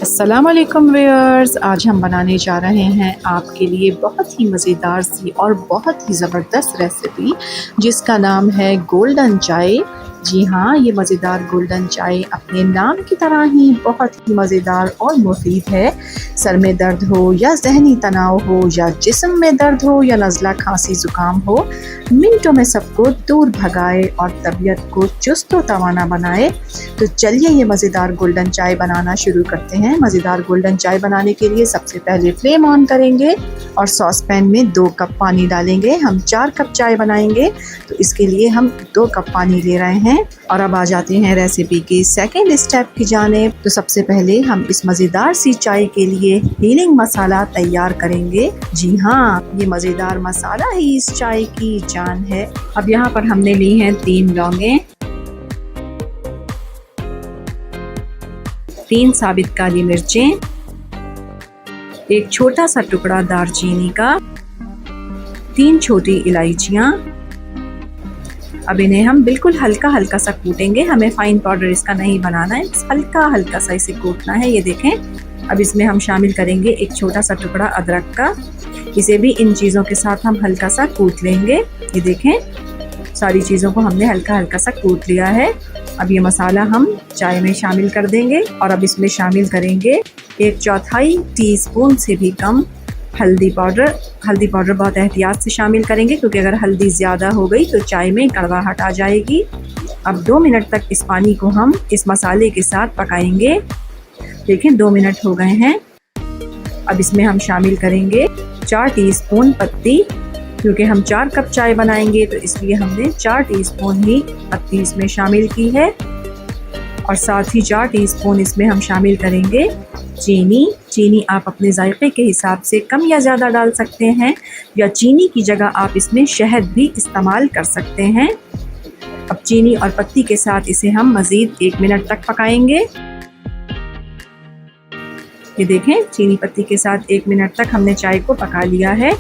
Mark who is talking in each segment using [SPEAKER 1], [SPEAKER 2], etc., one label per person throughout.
[SPEAKER 1] अस्सलाम वालेकुम व्यूअर्स, आज हम बनाने जा रहे हैं आपके लिए बहुत ही मज़ेदार सी और बहुत ही ज़बरदस्त रेसिपी जिसका नाम है गोल्डन चाय। जी हाँ, ये मज़ेदार गोल्डन चाय अपने नाम की तरह ही बहुत ही मज़ेदार और मुफीद है। सर में दर्द हो या ज़हनी तनाव हो या जिस्म में दर्द हो या नज़ला खांसी ज़ुकाम हो, मिनटों में सबको दूर भगाए और तबीयत को चुस्त व तवाना बनाए। तो चलिए ये मज़ेदार गोल्डन चाय बनाना शुरू करते हैं। मज़ेदार गोल्डन चाय बनाने के लिए सबसे पहले फ्लेम ऑन करेंगे और सॉस पैन में 2 कप पानी डालेंगे। हम 4 कप चाय बनाएंगे तो इसके लिए हम 2 कप पानी ले रहे हैं। और अब आ जाते हैं रेसिपी के सेकेंड स्टेप की जानिब। तो सबसे पहले हम इस मज़ेदार सी चाय के लिए हीलिंग मसाला तैयार करेंगे। जी हाँ, ये मज़ेदार मसाला ही इस चाय की जान है। अब यहाँ पर हमने ली हैं 3 लौंगे, 3 साबित काली मिर्चें, 1 छोटा सा टुकड़ा दालचीनी का, 3 छोटी इलायचियाँ। अब इन्हें हम बिल्कुल हल्का हल्का सा कूटेंगे। हमें फाइन पाउडर इसका नहीं बनाना है, हल्का हल्का सा इसे कूटना है। ये देखें। अब इसमें हम शामिल करेंगे 1 छोटा सा टुकड़ा अदरक का। इसे भी इन चीज़ों के साथ हम हल्का सा कूट लेंगे। ये देखें, सारी चीज़ों को हमने हल्का हल्का सा कूट लिया है। अब ये मसाला हम चाय में शामिल कर देंगे और अब इसमें शामिल करेंगे 1/4 टीस्पून से भी कम हल्दी पाउडर। हल्दी पाउडर बहुत एहतियात से शामिल करेंगे क्योंकि अगर हल्दी ज़्यादा हो गई तो चाय में कड़वाहट आ जाएगी। अब 2 मिनट तक इस पानी को हम इस मसाले के साथ पकाएंगे। देखें, 2 मिनट हो गए हैं। अब इसमें हम शामिल करेंगे 4 टीस्पून पत्ती। क्योंकि हम 4 कप चाय बनाएंगे तो इसलिए हमने 4 टीस्पून ही पत्ती इसमें शामिल की है। और साथ ही 4 टीस्पून इसमें हम शामिल करेंगे चीनी। चीनी आप अपने जायके के हिसाब से कम या ज़्यादा डाल सकते हैं, या चीनी की जगह आप इसमें शहद भी इस्तेमाल कर सकते हैं। अब चीनी और पत्ती के साथ इसे हम मज़ीद 1 मिनट तक पकाएंगे। ये देखें, चीनी पत्ती के साथ 1 मिनट तक हमने चाय को पका लिया है।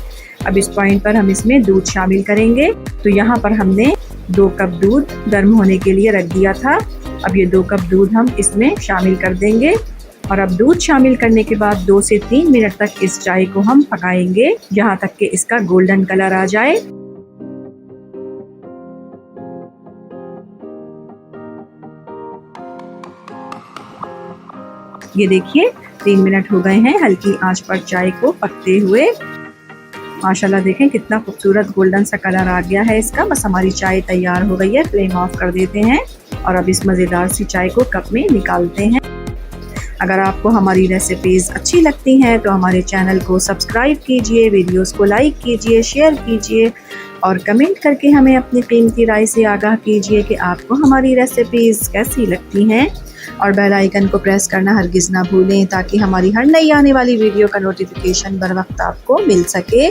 [SPEAKER 1] अब इस पॉइंट पर हम इसमें दूध शामिल करेंगे। तो यहाँ पर हमने 2 कप दूध गर्म होने के लिए रख दिया था। अब ये 2 कप दूध हम इसमें शामिल कर देंगे और अब दूध शामिल करने के बाद 2 से 3 मिनट तक इस चाय को हम पकाएंगे, यहाँ तक कि इसका गोल्डन कलर आ जाए। ये देखिए, 3 मिनट हो गए हैं हल्की आंच पर चाय को पकते हुए। माशाल्लाह, देखें कितना खूबसूरत गोल्डन सा कलर आ गया है इसका। बस हमारी चाय तैयार हो गई है। फ्लेम ऑफ कर देते हैं और अब इस मज़ेदार सी चाय को कप में निकालते हैं। अगर आपको हमारी रेसिपीज़ अच्छी लगती हैं तो हमारे चैनल को सब्सक्राइब कीजिए, वीडियोस को लाइक कीजिए, शेयर कीजिए और कमेंट करके हमें अपनी कीमती राय से आगाह कीजिए कि आपको हमारी रेसिपीज़ कैसी लगती हैं। और बेल आइकन को प्रेस करना हरगिज़ ना भूलें ताकि हमारी हर नई आने वाली वीडियो का नोटिफिकेशन बर वक्त आपको मिल सके।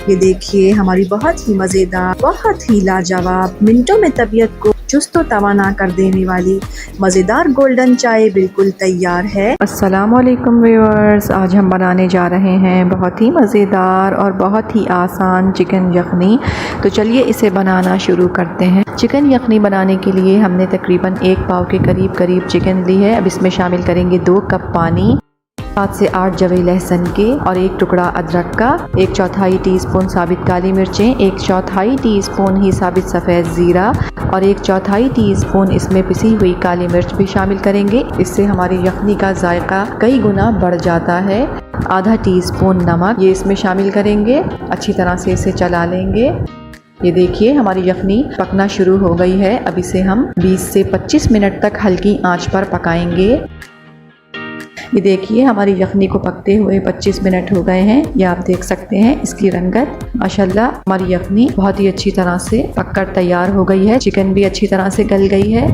[SPEAKER 1] ये देखिए, हमारी बहुत ही मज़ेदार, बहुत ही लाजवाब, मिनटों में तबीयत को चुस्त व तवाना कर देने वाली मज़ेदार गोल्डन चाय बिल्कुल तैयार है। अस्सलाम वालेकुम व्यूअर्स, आज हम बनाने जा रहे हैं बहुत ही मज़ेदार और बहुत ही आसान चिकन यखनी। तो चलिए इसे बनाना शुरू करते हैं। चिकन यखनी बनाने के लिए हमने तकरीबन 1 पाव के करीब चिकन ली है। अब इसमें शामिल करेंगे 2 कप पानी, 7 से 8 जवे लहसुन के और 1 टुकड़ा अदरक का, 1/4 टीस्पून साबित काली मिर्चें, 1/4 टीस्पून ही साबित सफ़ेद ज़ीरा और 1/4 टीस्पून इसमें पिसी हुई काली मिर्च भी शामिल करेंगे। इससे हमारी यखनी का जायका कई गुना बढ़ जाता है। आधा टीस्पून नमक ये इसमें शामिल करेंगे। अच्छी तरह से इसे चला लेंगे। ये देखिए, हमारी यखनी पकना शुरू हो गई है। अब इसे हम 20 से 25 मिनट तक हल्की आंच पर पकाएंगे। ये देखिए, हमारी यखनी को पकते हुए 25 मिनट हो गए हैं। ये आप देख सकते हैं इसकी रंगत। माशाल्लाह, हमारी यखनी बहुत ही अच्छी तरह से पककर तैयार हो गई है। चिकन भी अच्छी तरह से गल गई है।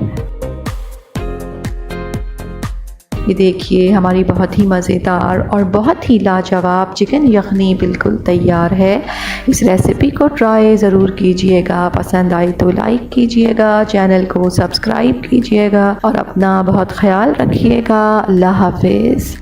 [SPEAKER 1] ये देखिए, हमारी बहुत ही मज़ेदार और बहुत ही लाजवाब चिकन यखनी बिल्कुल तैयार है। इस रेसिपी को ट्राई ज़रूर कीजिएगा। पसंद आई तो लाइक कीजिएगा, चैनल को सब्सक्राइब कीजिएगा और अपना बहुत ख्याल रखिएगा। अल्लाह हाफिज़।